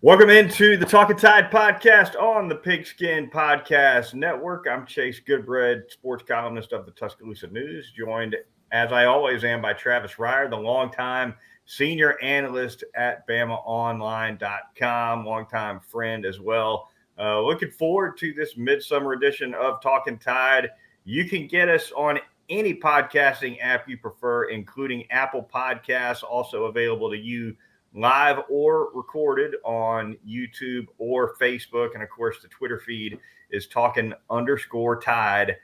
Welcome into the Talkin Tide podcast on the Pigskin Podcast Network. I'm Chase Goodbread, sports columnist of the Tuscaloosa News, joined as I always am by Travis Reier, the longtime senior analyst at BamaOnline.com, longtime friend as well. Looking forward to this midsummer edition of Talkin Tide. You can get us on any podcasting app you prefer, including Apple Podcasts, also available to you live or recorded on YouTube or Facebook. And of course, the Twitter feed is Talkin_Tide.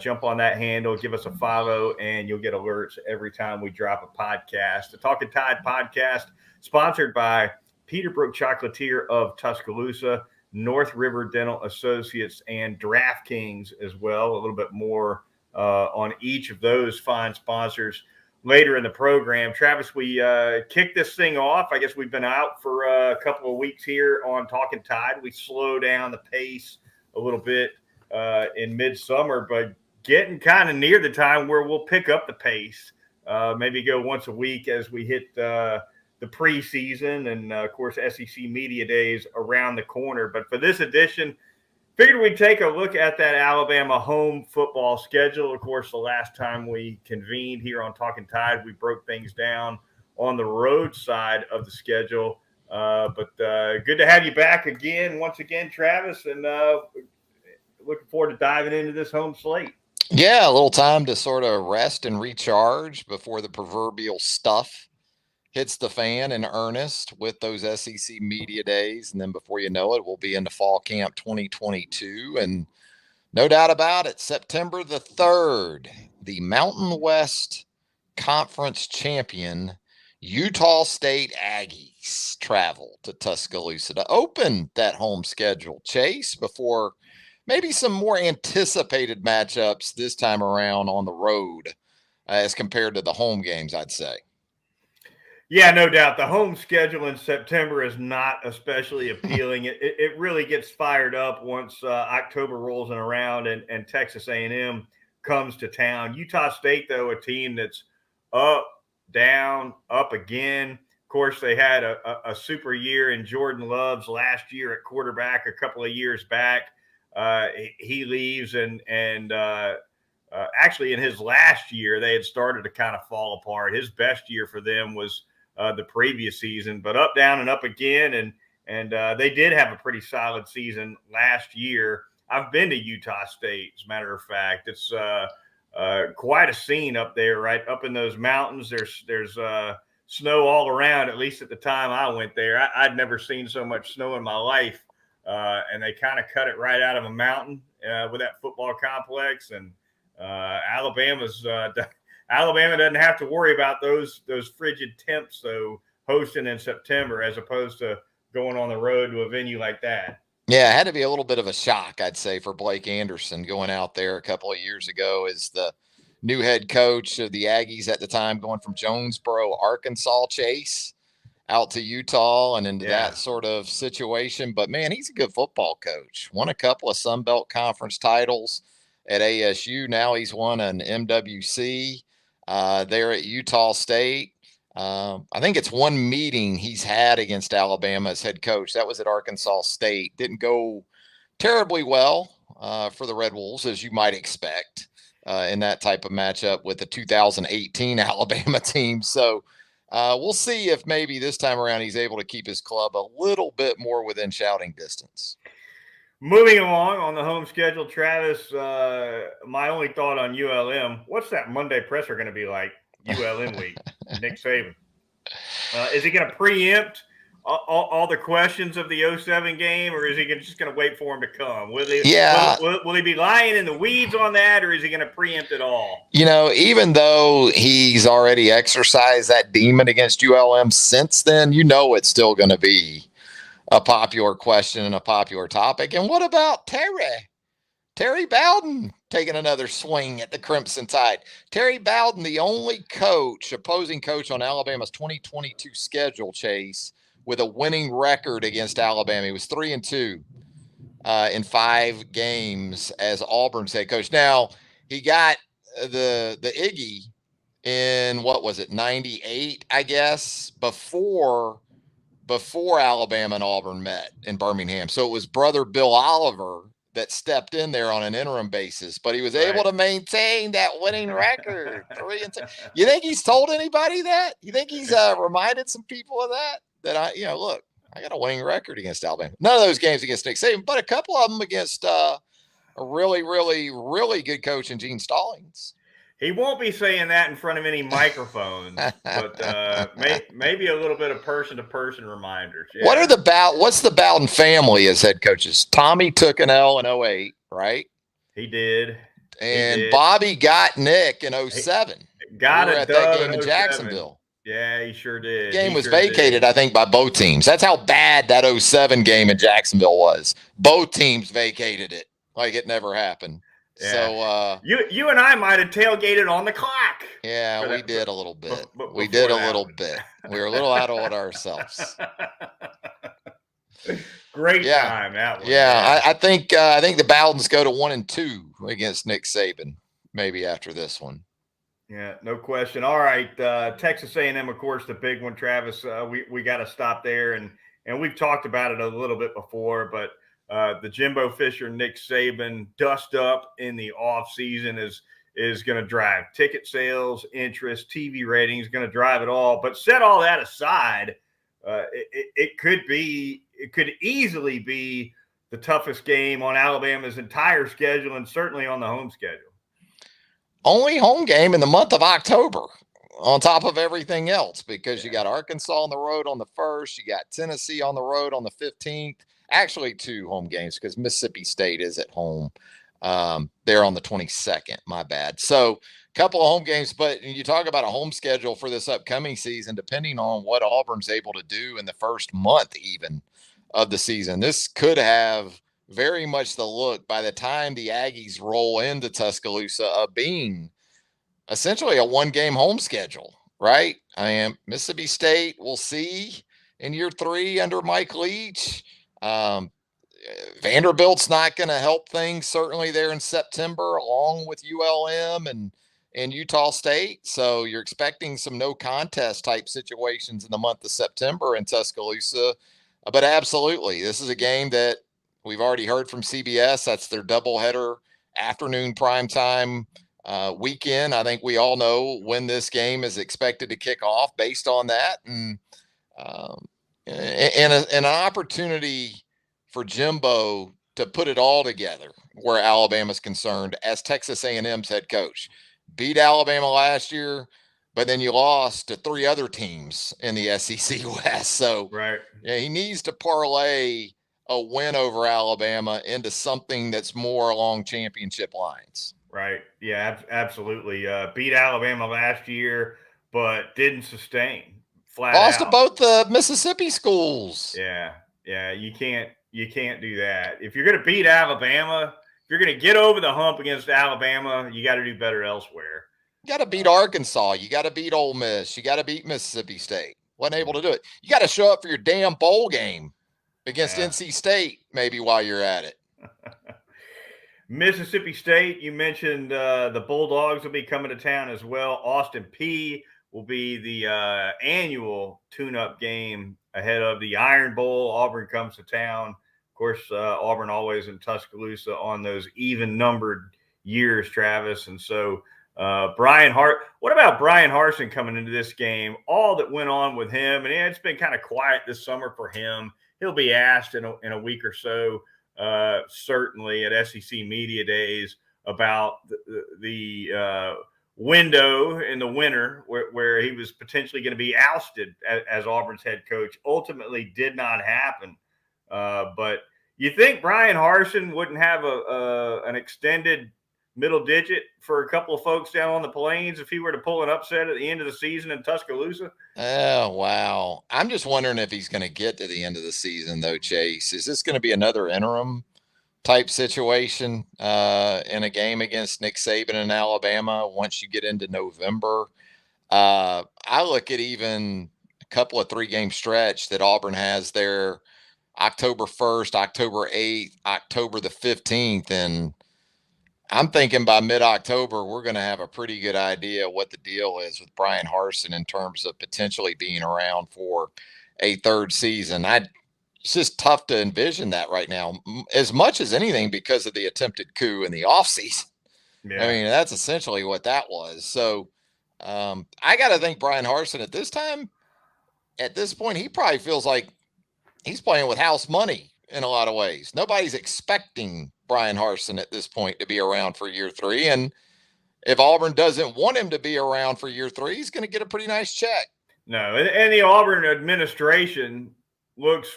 Jump on that handle, give us a follow, and you'll get alerts every time we drop a podcast. The Talkin Tide podcast, sponsored by Peterbrook Chocolatier of Tuscaloosa, North River Dental Associates, and DraftKings as well. A little bit more on each of those fine sponsors later in the program. Travis, we kicked this thing off. I guess we've been out for a couple of weeks here on Talkin Tide. We slow down the pace a little bit in midsummer, but getting kind of near the time where we'll pick up the pace, maybe go once a week as we hit the preseason, and of course SEC Media Days around the corner. But for this edition, figured we'd take a look at that Alabama home football schedule. Of course, the last time we convened here on Talkin Tide, we broke things down on the road side of the schedule. But good to have you back once again, Travis, and looking forward to diving into this home slate. Yeah, a little time to sort of rest and recharge before the proverbial stuff hits the fan in earnest with those SEC Media Days. And then before you know it, we'll be into fall camp 2022. And no doubt about it, September the 3rd, the Mountain West Conference champion Utah State Aggies travel to Tuscaloosa to open that home schedule, Chase, before maybe some more anticipated matchups this time around on the road as compared to the home games, I'd say. Yeah, no doubt. The home schedule in September is not especially appealing. It really gets fired up once October rolls around and Texas A&M comes to town. Utah State, though, a team that's up, down, up again. Of course, they had a super year in Jordan Love's last year at quarterback a couple of years back. He leaves, and actually in his last year, they had started to kind of fall apart. His best year for them was the previous season, but up, down, and up again. And they did have a pretty solid season last year. I've been to Utah State, as a matter of fact. It's quite a scene up there, right up in those mountains. There's snow all around, at least at the time I went there. I'd never seen so much snow in my life. And they kind of cut it right out of a mountain with that football complex. And Alabama doesn't have to worry about those frigid temps, though, hosting in September as opposed to going on the road to a venue like that. Yeah, it had to be a little bit of a shock, I'd say, for Blake Anderson going out there a couple of years ago as the new head coach of the Aggies at the time, going from Jonesboro, Arkansas, Chase, out to Utah and into that sort of situation. But, man, he's a good football coach. Won a couple of Sun Belt Conference titles at ASU. Now he's won an MWC there at Utah State. I think it's one meeting he's had against Alabama as head coach. That was at Arkansas State. Didn't go terribly well for the Red Wolves, as you might expect in that type of matchup with the 2018 Alabama team. So we'll see if maybe this time around he's able to keep his club a little bit more within shouting distance. Moving along on the home schedule, Travis, my only thought on ULM, what's that Monday presser going to be like, ULM week, Nick Saban? Is he going to preempt all the questions of the 07 game, or is he just going to wait for him to come? Will he be lying in the weeds on that, or is he going to preempt it all? You know, even though he's already exercised that demon against ULM since then, you know it's still going to be a popular question and a popular topic. And what about Terry Bowden taking another swing at the Crimson Tide? Terry Bowden, the only opposing coach on Alabama's 2022 schedule, Chase, with a winning record against Alabama. He was 3-2 in 5 games as Auburn's head coach. Now, he got the Iggy in, what was it, 98, I guess, before Alabama and Auburn met in Birmingham. So it was brother Bill Oliver that stepped in there on an interim basis, but he was able to maintain that winning record. 3-2. You think he's told anybody that? You think he's reminded some people of that? Look, I got a winning record against Alabama. None of those games against Nick Saban, but a couple of them against a really, really, really good coach in Gene Stallings. He won't be saying that in front of any microphones, but maybe a little bit of person-to-person reminders. Yeah. What's the Bowden family as head coaches? Tommy took an L in 08, right? He did. And Bobby got Nick in 07. Got it. At that game in Jacksonville. Yeah, he sure did. The game was vacated, I think, by both teams. That's how bad that 07 game in Jacksonville was. Both teams vacated it like it never happened. Yeah. So you and I might have tailgated on the clock. Yeah, we did a little bit. We did a little bit. We were a little out of it ourselves. Great time that one. Yeah, I think the Bowdens go to 1-2 against Nick Saban maybe after this one. Yeah, no question. All right, Texas A&M, of course, the big one, Travis. We got to stop there, and we've talked about it a little bit before, but the Jimbo Fisher, Nick Saban dust up in the offseason is going to drive ticket sales, interest, TV ratings, going to drive it all. But set all that aside, it could easily be the toughest game on Alabama's entire schedule, and certainly on the home schedule. Only home game in the month of October, on top of everything else, because you got Arkansas on the road on the 1st, you got Tennessee on the road on the 15th. Actually, 2 home games because Mississippi State is at home. They're on the 22nd. My bad. So a couple of home games, but you talk about a home schedule for this upcoming season, depending on what Auburn's able to do in the first month even of the season. This could have very much the look by the time the Aggies roll into Tuscaloosa of being essentially a 1-game home schedule, right? I am Mississippi State. We'll see in year 3 under Mike Leach. Vanderbilt's not going to help things certainly there in September, along with ULM and Utah State. So you're expecting some no contest type situations in the month of September in Tuscaloosa. But absolutely, this is a game that we've already heard from CBS. That's their doubleheader afternoon primetime weekend. I think we all know when this game is expected to kick off based on that. And an opportunity for Jimbo to put it all together where Alabama's concerned as Texas A&M's head coach. Beat Alabama last year, but then you lost to 3 other teams in the SEC West. So yeah, he needs to parlay a win over Alabama into something that's more along championship lines. Right. Yeah, absolutely. Beat Alabama last year, but didn't sustain. Lost to both the Mississippi schools. Yeah. You can't do that. If you're going to beat Alabama, if you're going to get over the hump against Alabama, you got to do better elsewhere. You got to beat Arkansas. You got to beat Ole Miss. You got to beat Mississippi State. Wasn't able to do it. You got to show up for your damn bowl game against NC State maybe while you're at it. Mississippi State, you mentioned the Bulldogs will be coming to town as well. Austin Peay will be the annual tune-up game ahead of the Iron Bowl. Auburn comes to town. Of course, Auburn always in Tuscaloosa on those even-numbered years, Travis. And so what about Brian Harsin coming into this game? All that went on with him, and it's been kind of quiet this summer for him. He'll be asked in a week or so, certainly at SEC Media Days, about the window in the winter where he was potentially going to be ousted as Auburn's head coach. Ultimately did not happen. But you think Brian Harsin wouldn't have an extended middle digit for a couple of folks down on the plains if he were to pull an upset at the end of the season in Tuscaloosa? Oh, wow. I'm just wondering if he's going to get to the end of the season, though, Chase. Is this going to be another interim type situation in a game against Nick Saban in Alabama once you get into November? I look at even a couple of 3-game stretch that Auburn has there, October 1st, October 8th, October the 15th, and I'm thinking by mid-October, we're going to have a pretty good idea what the deal is with Brian Harsin in terms of potentially being around for a third season. It's just tough to envision that right now, as much as anything because of the attempted coup in the offseason. I Yeah. mean, that's essentially what that was. So I got to think Brian Harsin at this point, he probably feels like he's playing with house money in a lot of ways. Nobody's expecting Brian Harsin at this point to be around for year three. And if Auburn doesn't want him to be around for year three, he's going to get a pretty nice check. No, and the Auburn administration looks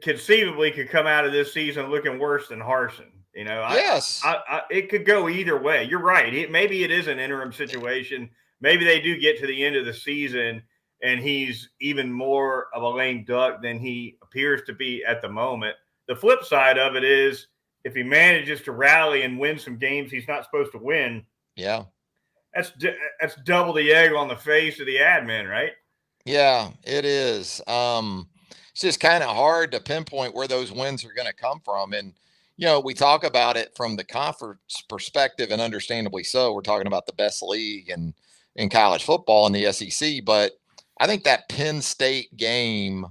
conceivably could come out of this season looking worse than Harsin. You know, Yes. it could go either way. You're right. Maybe it is an interim situation. Maybe they do get to the end of the season and he's even more of a lame duck than he appears to be at the moment. The flip side of it is if he manages to rally and win some games he's not supposed to win, Yeah. that's double the egg on the face of the admin, right? Yeah, it is. It's just kind of hard to pinpoint where those wins are going to come from. And, we talk about it from the conference perspective, and understandably so. We're talking about the best league in college football in the SEC. But I think that Penn State game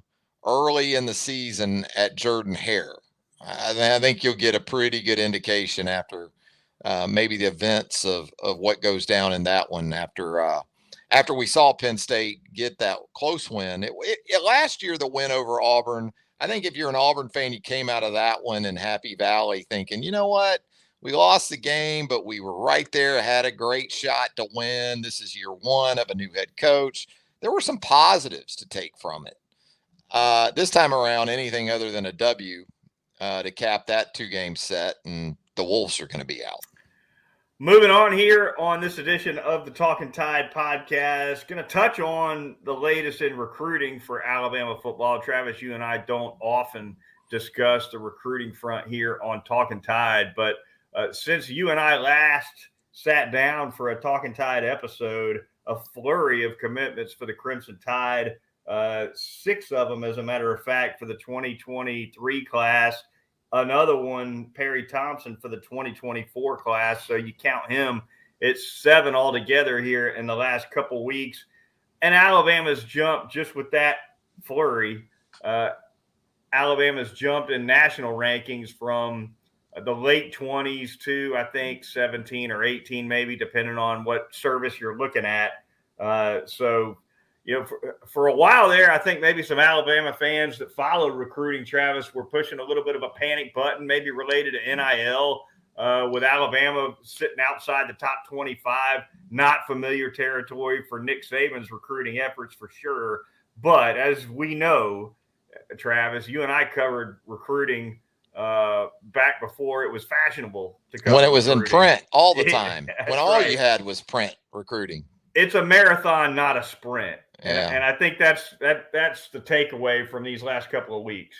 early in the season at Jordan-Hare, I think you'll get a pretty good indication after maybe the events of what goes down in that one after we saw Penn State get that close win. Last year, the win over Auburn, I think if you're an Auburn fan, you came out of that one in Happy Valley thinking, you know what? We lost the game, but we were right there, had a great shot to win. This is year one of a new head coach. There were some positives to take from it. This time around, anything other than a W to cap that 2-game set, and the Wolves are going to be out. Moving on here on this edition of the Talkin Tide podcast, going to touch on the latest in recruiting for Alabama football. Travis, you and I don't often discuss the recruiting front here on Talkin Tide, but since you and I last sat down for a Talkin Tide episode, a flurry of commitments for the Crimson Tide, 6 of them, as a matter of fact, for the 2023 class. Another one, Perry Thompson, for the 2024 class. So you count him, it's 7 altogether here in the last couple weeks. And Alabama's jumped just with that flurry. Alabama's jumped in national rankings from the late 20s to, I think, 17 or 18, maybe, depending on what service you're looking at. For a while there, I think maybe some Alabama fans that followed recruiting, Travis, were pushing a little bit of a panic button, maybe related to NIL, with Alabama sitting outside the top 25, not familiar territory for Nick Saban's recruiting efforts for sure. But as we know, Travis, you and I covered recruiting back before it was fashionable to cover when it was recruiting. In print all the time, when all right. You had was print recruiting. It's a marathon, not a sprint. Yeah. And I think that's the takeaway from these last couple of weeks.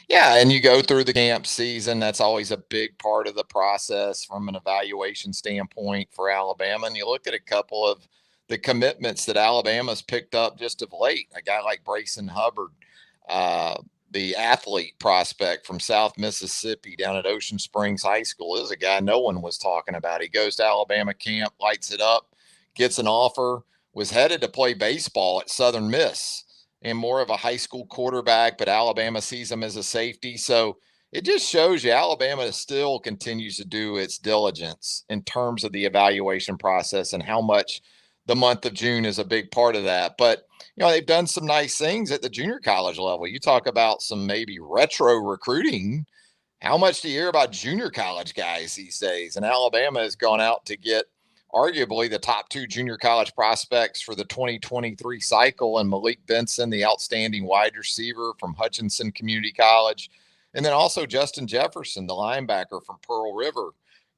Yeah, and you go through the camp season. That's always a big part of the process from an evaluation standpoint for Alabama. And you look at a couple of the commitments that Alabama's picked up just of late. A guy like Brayson Hubbard, the athlete prospect from South Mississippi down at Ocean Springs High School, is a guy no one was talking about. He goes to Alabama camp, lights it up, gets an offer, was headed to play baseball at Southern Miss and more of a high school quarterback, but Alabama sees him as a safety. So it just shows you Alabama still continues to do its diligence in terms of the evaluation process and how much the month of June is a big part of that. But, they've done some nice things at the junior college level. You talk about some maybe retro recruiting. How much do you hear about junior college guys these days? And Alabama has gone out to get arguably the top 2 junior college prospects for the 2023 cycle, and Malik Benson, the outstanding wide receiver from Hutchinson Community College, and then also Justin Jefferson, the linebacker from Pearl River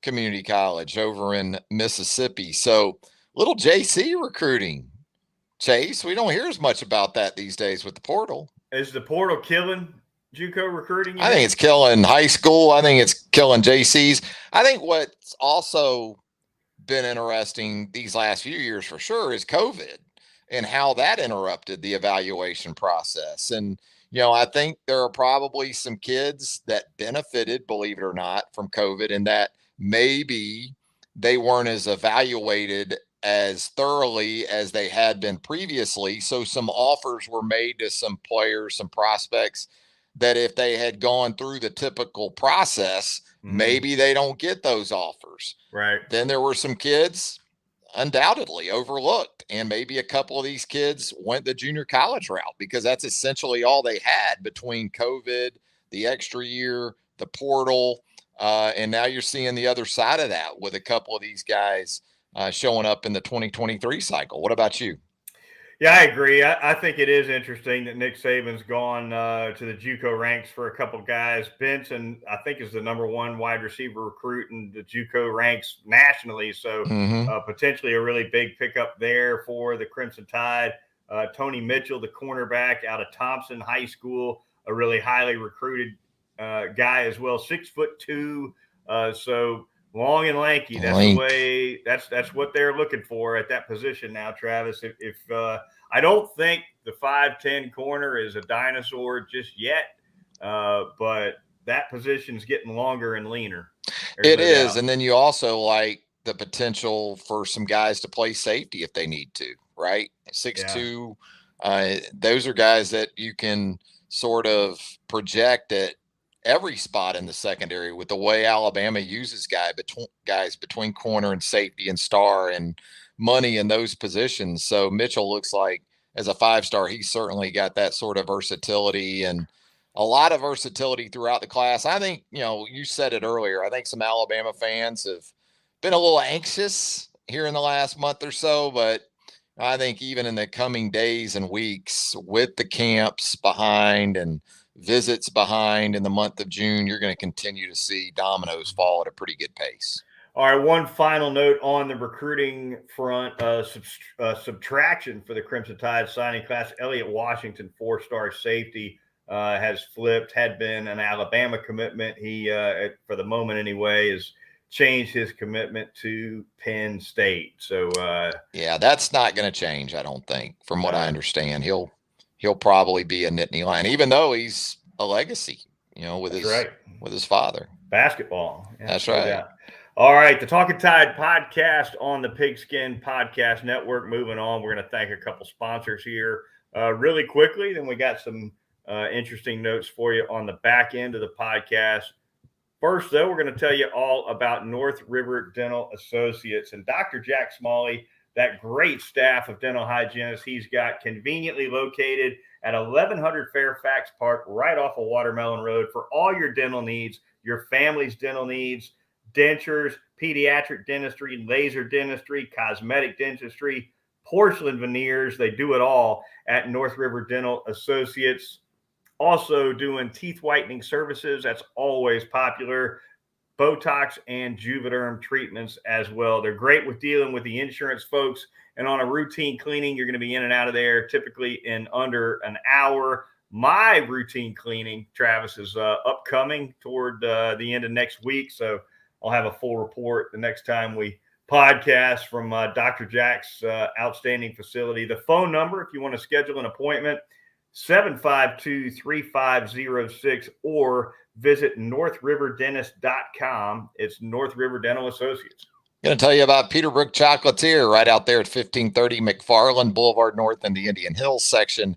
Community College over in Mississippi. So little JC recruiting, Chase. We don't hear as much about that these days with the portal. Is the portal killing JUCO recruiting? I think it's killing high school. I think it's killing JCs. I think what's also been interesting these last few years for sure is COVID and how that interrupted the evaluation process. And, I think there are probably some kids that benefited, believe it or not, from COVID, in that maybe they weren't as evaluated as thoroughly as they had been previously. So some offers were made to some players, some prospects that if they had gone through the typical process, maybe they don't get those offers. Right. Then there were some kids undoubtedly overlooked, and maybe a couple of these kids went the junior college route because that's essentially all they had between COVID, the extra year, the portal, and now you're seeing the other side of that with a couple of these guys showing up in the 2023 cycle. What about you? Yeah, I agree. I think it is interesting that Nick Saban's gone to the JUCO ranks for a couple guys. Benson, I think, is the #1 wide receiver recruit in the JUCO ranks nationally. So potentially a really big pickup there for the Crimson Tide. Tony Mitchell, the cornerback out of Thompson High School, a really highly recruited guy as well, 6'2". So long and lanky. That's the way. That's what they're looking for at that position now, Travis. If I don't think the 5'10" corner is a dinosaur just yet, but that position's getting longer and leaner. It is, and then you also like the potential for some guys to play safety if they need to, right? 6'2". Those are guys that you can sort of project at every spot in the secondary with the way Alabama uses guys between corner and safety and star and money in those positions. So Mitchell looks like as a 5-star, he's certainly got that sort of versatility and a lot of versatility throughout the class. I think, you said it earlier. I think some Alabama fans have been a little anxious here in the last month or so, but I think even in the coming days and weeks with the camps behind and visits behind in the month of June, you're going to continue to see dominoes fall at a pretty good pace. All right, one final note on the recruiting front, subtraction for the Crimson Tide signing class. Elliott Washington, 4-star safety, has flipped, had been an Alabama commitment. He, for the moment anyway, has changed his commitment to Penn State. So, yeah, that's not going to change, I don't think, from what I understand. He'll probably be a Nittany Lion, even though he's a legacy, with his father. Basketball. Yeah, that's right. Doubt. All right, the Talkin Tide podcast on the Pigskin Podcast Network. Moving on, we're going to thank a couple sponsors here really quickly. Then we got some interesting notes for you on the back end of the podcast. First, though, we're going to tell you all about North River Dental Associates and Dr. Jack Smalley, that great staff of dental hygienists he's got conveniently located at 1100 Fairfax Park, right off of Watermelon Road, for all your dental needs, your family's dental needs, dentures, pediatric dentistry, laser dentistry, cosmetic dentistry, porcelain veneers. They do it all at North River Dental Associates. Also doing teeth whitening services. That's always popular. Botox and Juvederm treatments as well. They're great with dealing with the insurance folks. And on a routine cleaning, you're going to be in and out of there typically in under an hour. My routine cleaning, Travis, is upcoming toward the end of next week. So I'll have a full report the next time we podcast from Dr. Jack's outstanding facility. The phone number, if you want to schedule an appointment, 752-3506, or visit northriverdentist.com. It's North River Dental Associates. I'm going to tell you about Peterbrook Chocolatier right out there at 1530 McFarland Boulevard North in the Indian Hills section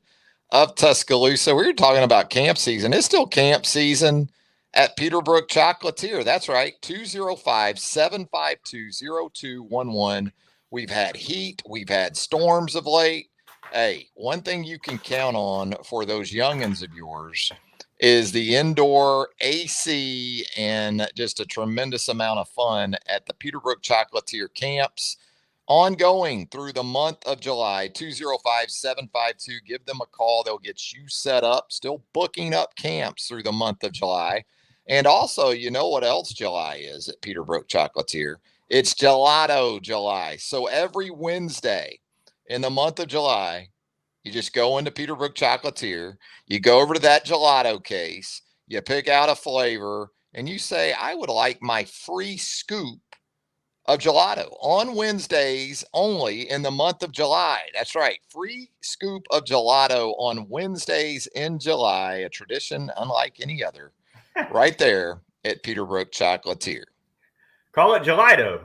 of Tuscaloosa. We were talking about camp season. It's still camp season at Peterbrook Chocolatier. That's right, 205-752-0211. We've had heat. We've had storms of late. Hey, one thing you can count on for those youngins of yours is the indoor AC and just a tremendous amount of fun at the Peterbrook Chocolatier camps, ongoing through the month of July. 205-752. Give them a call. They'll get you set up. Still booking up camps through the month of July. And also, you know what else July is at Peterbrook Chocolatier? It's Gelato July. So every Wednesday in the month of July, you just go into Peterbrook Chocolatier, you go over to that gelato case, you pick out a flavor, and you say, I would like my free scoop of gelato on Wednesdays only in the month of July. That's right. Free scoop of gelato on Wednesdays in July, a tradition unlike any other, right there at Peterbrook Chocolatier. Call it gelato.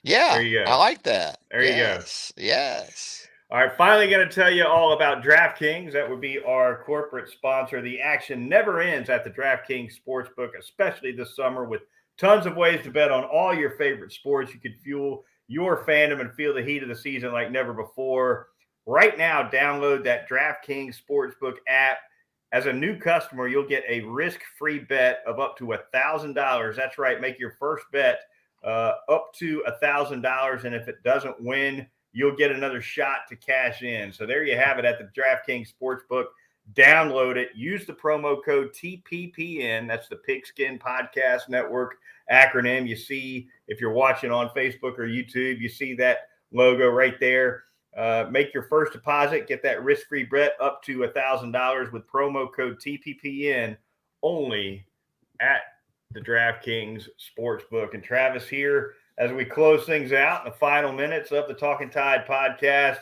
Yeah, There you go. I like that. There you go. Yes. All right, finally going to tell you all about DraftKings. That would be our corporate sponsor. The action never ends at the DraftKings Sportsbook, especially this summer, with tons of ways to bet on all your favorite sports. You can fuel your fandom and feel the heat of the season like never before. Right now, download that DraftKings Sportsbook app. As a new customer, you'll get a risk-free bet of up to $1,000. That's right. Make your first bet up to $1,000. And if it doesn't win, you'll get another shot to cash in. So there you have it at the DraftKings Sportsbook. Download it. Use the promo code TPPN. That's the Pigskin Podcast Network acronym. You see, if you're watching on Facebook or YouTube, you see that logo right there. Make your first deposit. Get that risk-free bet up to $1,000 with promo code TPPN only at the DraftKings Sportsbook. And Travis here, as we close things out in the final minutes of the Talkin Tide podcast,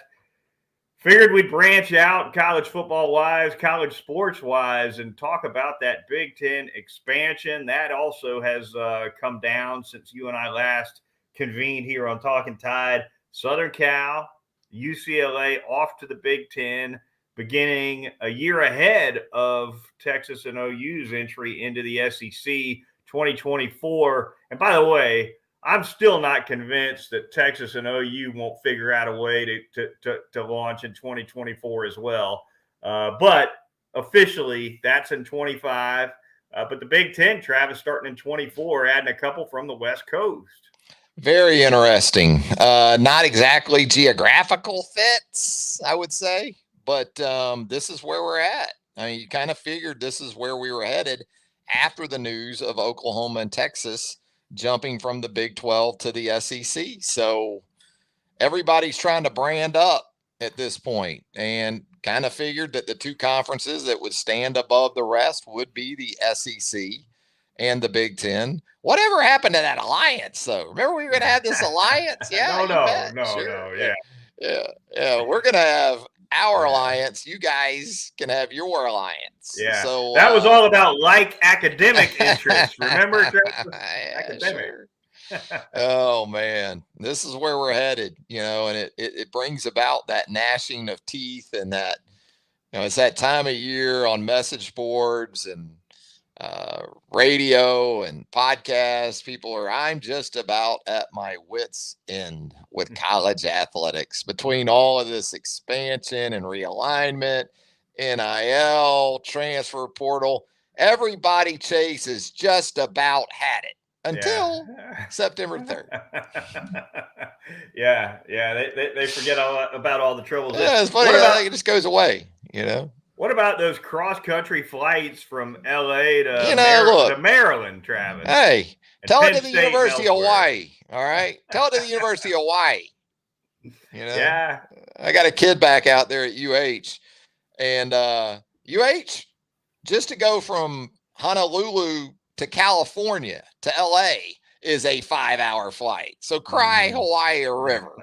figured we'd branch out college football-wise, college sports-wise, and talk about that Big Ten expansion. That also has come down since you and I last convened here on Talkin Tide. Southern Cal, UCLA off to the Big Ten, beginning a year ahead of Texas and OU's entry into the SEC 2024. And by the way, I'm still not convinced that Texas and OU won't figure out a way to launch in 2024 as well. But officially, that's in 25. But the Big Ten, Travis, starting in 24, adding a couple from the West Coast. Very interesting. Not exactly geographical fits, I would say, but this is where we're at. I mean, you kind of figured this is where we were headed after the news of Oklahoma and Texas jumping from the Big 12 to the SEC. So everybody's trying to brand up at this point and kind of figured that the two conferences that would stand above the rest would be the SEC and the Big Ten. Whatever happened to that alliance, though? Remember we were going to have this alliance? Yeah, Yeah. We're going to have our alliance. You guys can have your alliance. Yeah. So that was all about academic interests. Remember, academic. Sure. Oh man, this is where we're headed, and it brings about that gnashing of teeth, and that, it's that time of year on message boards and radio and podcasts. I'm just about at my wit's end with college athletics, between all of this expansion and realignment, NIL, transfer portal. Everybody, Chase, has just about had it until September 3rd. Yeah. They forget about all the troubles. Yeah, it's funny. I think it just goes away, What about those cross-country flights from L.A. to Maryland, Travis? Hey, tell it to the University of Hawaii, all right? Tell it to the University of Hawaii. Yeah. I got a kid back out there at UH, and UH, just to go from Honolulu to California to L.A. is a 5-hour flight. So cry Hawaii or river,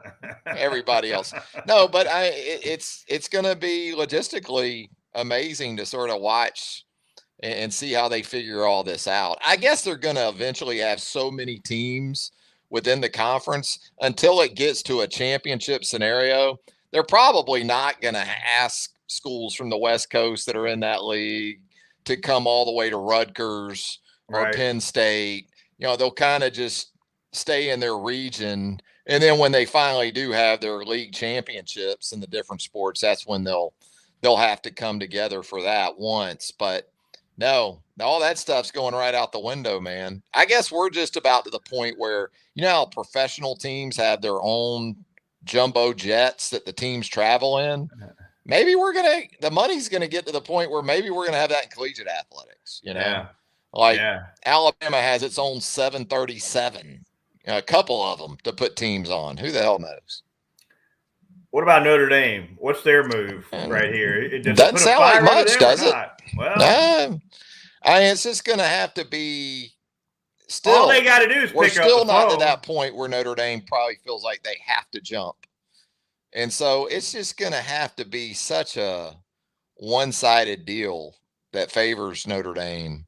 everybody else. No, but it's going to be logistically amazing to sort of watch and see how they figure all this out. I guess they're going to eventually have so many teams within the conference until it gets to a championship scenario. They're probably not going to ask schools from the West Coast that are in that league to come all the way to Rutgers or Penn State. They'll kind of just stay in their region. And then when they finally do have their league championships in the different sports, that's when they'll have to come together for that once. But no, all that stuff's going right out the window, man. I guess we're just about to the point where, how professional teams have their own jumbo jets that the teams travel in. Maybe the money's going to get to the point where maybe we're going to have that in collegiate athletics, Alabama has its own 737, a couple of them to put teams on. Who the hell knows? What about Notre Dame? What's their move right here? It doesn't sound like much, does it? Well, it's just going to have to be still. All they got to do is pick up the phone. We're still not to that point where Notre Dame probably feels like they have to jump. And so it's just going to have to be such a one-sided deal that favors Notre Dame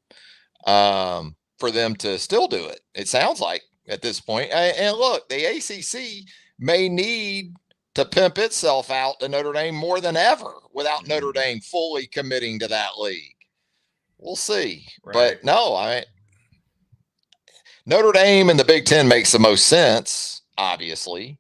for them to still do it. It sounds like at this point. And look, the ACC may need to pimp itself out to Notre Dame more than ever without Notre Dame fully committing to that league. We'll see. Right. But no, Notre Dame and the Big Ten makes the most sense, obviously.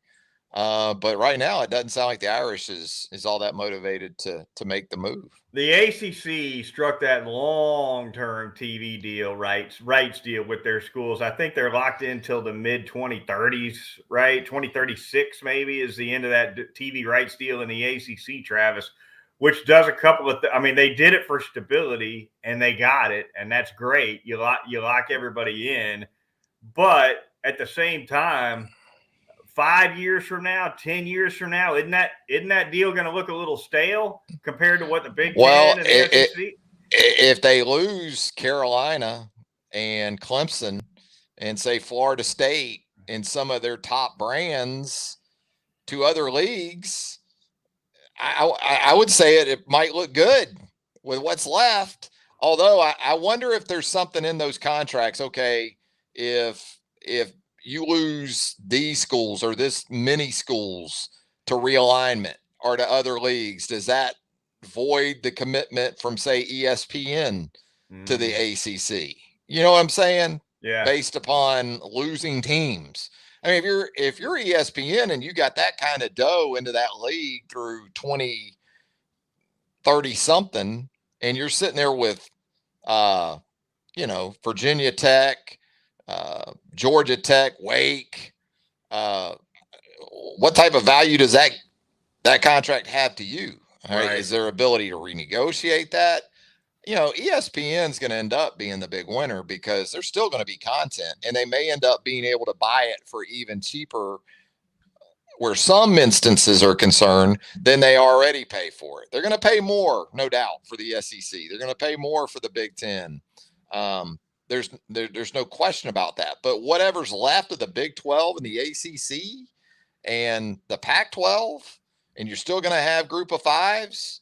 But right now, it doesn't sound like the Irish is all that motivated to make the move. The ACC struck that long-term TV deal, rights deal with their schools. I think they're locked in till the mid-2030s, right? 2036 maybe is the end of that TV rights deal in the ACC, Travis, which does a couple of I mean, they did it for stability, and they got it, and that's great. You lock everybody in. But at the same time, 5 years from now, 10 years from now, isn't that deal going to look a little stale compared to what the Big Ten and the SEC? If they lose Carolina and Clemson and say Florida State and some of their top brands to other leagues, I would say it might look good with what's left. Although I wonder if there's something in those contracts. Okay, if you lose these schools or this many schools to realignment or to other leagues, does that void the commitment from, say, ESPN to the ACC? You know what I'm saying? Yeah. Based upon losing teams. I mean, if you're ESPN and you got that kind of dough into that league through 2030 something, and you're sitting there with, Virginia Tech, Georgia Tech, Wake, what type of value does that contract have to you? Right. Is there ability to renegotiate that? ESPN's going to end up being the big winner because there's still going to be content, and they may end up being able to buy it for even cheaper, where some instances are concerned, than they already pay for it. They're going to pay more, no doubt, for the SEC. They're going to pay more for the Big Ten. There's no question about that. But whatever's left of the Big 12 and the ACC and the Pac-12, and you're still going to have Group of Fives,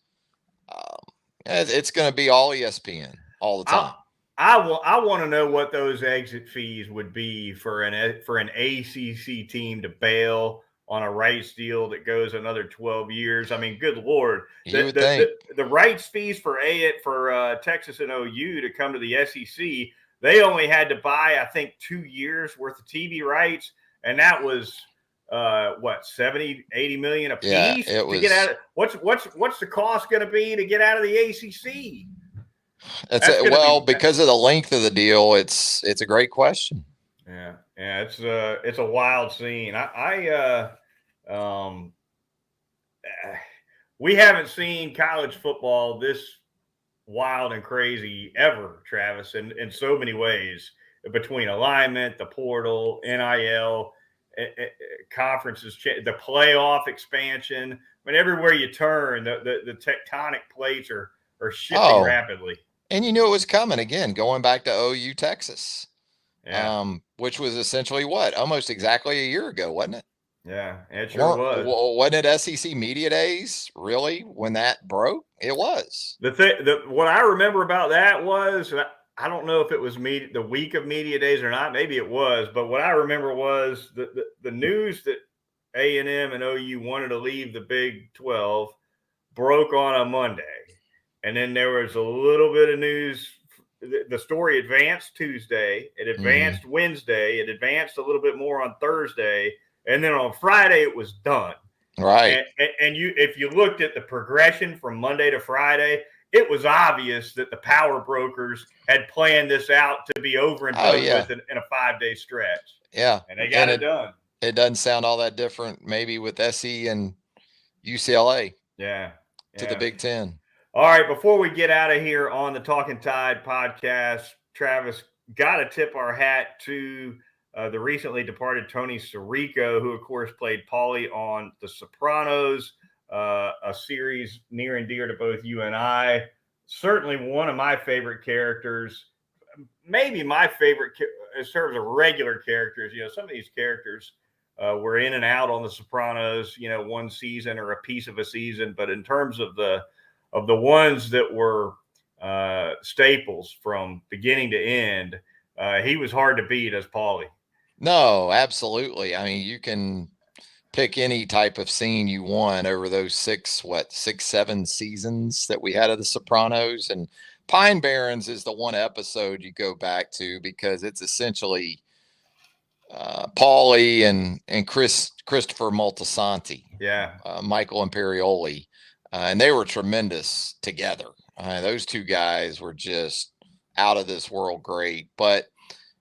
it's going to be all ESPN all the time. I want to know what those exit fees would be for an ACC team to bail on a rights deal that goes another 12 years. I mean, good Lord. The rights fees for Texas and OU to come to the SEC, they only had to buy, I think, 2 years worth of TV rights, and that was $70, $80 million a piece. Yeah, it was. To get out of, what's the cost going to be to get out of the ACC? Because of the length of the deal, it's a great question. Yeah, it's a wild scene. We haven't seen college football this wild and crazy ever, Travis, in so many ways, between alignment, the portal, NIL, conferences, the playoff expansion. I mean, everywhere you turn, the tectonic plates are shifting rapidly. And you knew it was coming again, going back to OU Texas, which was essentially almost exactly a year ago, wasn't it? Yeah, it sure was. Wasn't it SEC Media Days, really, when that broke? It was. What I remember about that was, I don't know if it was the week of Media Days or not. Maybe it was. But what I remember was the news that A&M and OU wanted to leave the Big 12 broke on a Monday. And then there was a little bit of news. The story advanced Tuesday. It advanced Wednesday. It advanced a little bit more on Thursday. And then on Friday, it was done. Right. And if you looked at the progression from Monday to Friday, it was obvious that the power brokers had planned this out to be over and done with in a 5-day stretch. Yeah. And they got it done. It doesn't sound all that different, maybe with SC and UCLA. Yeah. To the Big Ten. All right, before we get out of here on the Talkin Tide podcast, Travis, got to tip our hat to the recently departed Tony Sirico, who, of course, played Paulie on The Sopranos, a series near and dear to both you and I. Certainly one of my favorite characters, maybe my favorite in terms of regular characters. Some of these characters were in and out on The Sopranos, one season or a piece of a season. But in terms of the ones that were staples from beginning to end, he was hard to beat as Paulie. No, absolutely. I mean, you can pick any type of scene you want over those 7 seasons that we had of The Sopranos. And Pine Barrens is the one episode you go back to because it's essentially Paulie and Christopher Moltisanti, Yeah. Michael Imperioli, and they were tremendous together. Those two guys were just out of this world great. But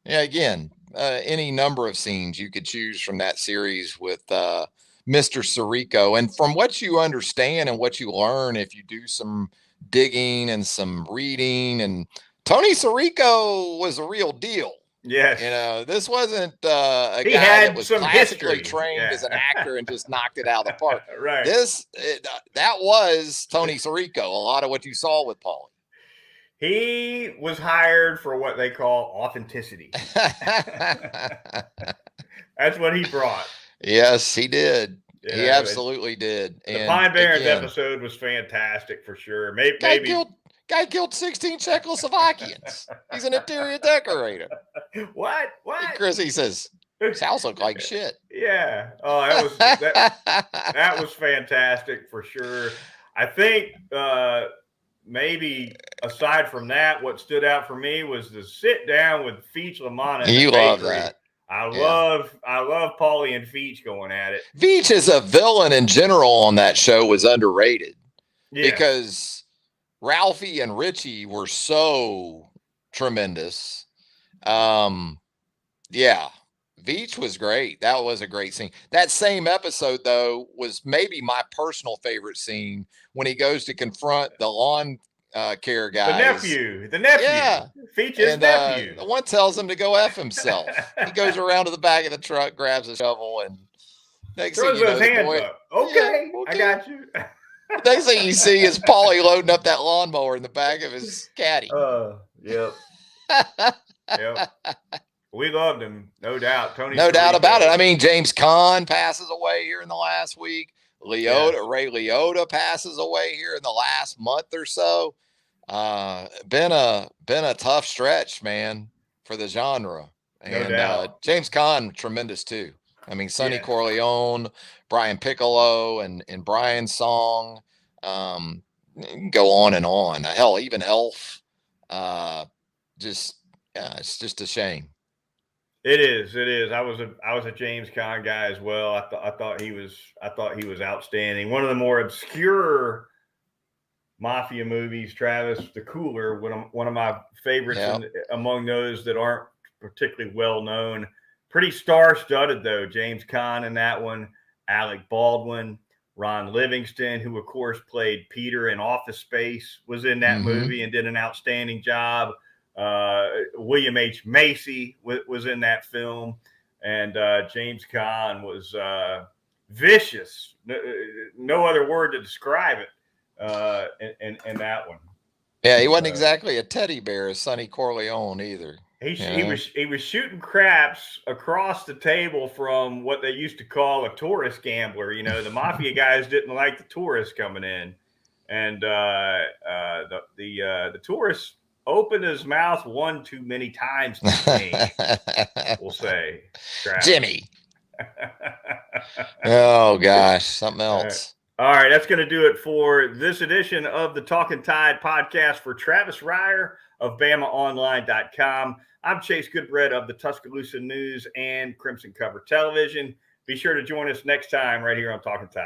yeah, again, any number of scenes you could choose from that series with Mr. Sirico. And from what you understand and what you learn, if you do some digging and some reading, and Tony Sirico was a real deal. Yes. You know, this wasn't a He guy had that was some classically history. trained Yeah. as an actor and just knocked it out of the park. Right. That was Tony Sirico. A lot of what you saw with Paulie. He was hired for what they call authenticity. That's what he brought. Yes, he did. You He know, absolutely did. The And Pine Barrens again, episode was fantastic for sure. guy killed 16 Czechoslovakians. He's an interior decorator. What? And Chrissy says, his house looked like shit. Yeah. Oh, that was fantastic for sure. I think maybe aside from that, what stood out for me was the sit down with Feach Lamanna. You love that. I love Paulie and Feach going at it. Veach as a villain in general on that show was underrated because Ralphie and Richie were so tremendous. Yeah, Veach was great. That was a great scene. That same episode, though, was maybe my personal favorite scene when he goes to confront the lawn care guys. The nephew. Yeah. Feature's nephew. The one tells him to go F himself. He goes around to the back of the truck, grabs a shovel, and next thing you know, his hands up. Okay, I got you. Next thing you see is Paulie loading up that lawnmower in the back of his caddy. Yep. Yep. We loved him, no doubt. No doubt about it. I mean, James Caan passes away here in the last week. Ray Liotta passes away here in the last month or so. Been a tough stretch, man, for the genre. And no doubt. James Caan, tremendous too. I mean, Sonny Corleone, Brian Piccolo, and Brian's song. Go on and on. Hell, even Elf. It's just a shame. It is. I was a James Caan guy as well. I thought he was outstanding. One of the more obscure mafia movies, Travis, The Cooler, one of my favorites among those that aren't particularly well known. Pretty star-studded though. James Caan in that one, Alec Baldwin, Ron Livingston, who of course played Peter in Office Space, was in that movie and did an outstanding job. William H. Macy was in that film, and James Caan was vicious. No other word to describe it in that one. Yeah, he wasn't exactly a teddy bear as Sonny Corleone either. He was shooting craps across the table from what they used to call a tourist gambler. You know, the mafia guys didn't like the tourists coming in, and the tourists opened his mouth one too many times today, we'll say. Travis. Jimmy. Oh, gosh. Something else. All right. That's going to do it for this edition of the Talkin Tide podcast for Travis Reier of BamaOnline.com. I'm Chase Goodbread of the Tuscaloosa News and Crimson Cover Television. Be sure to join us next time right here on Talkin Tide.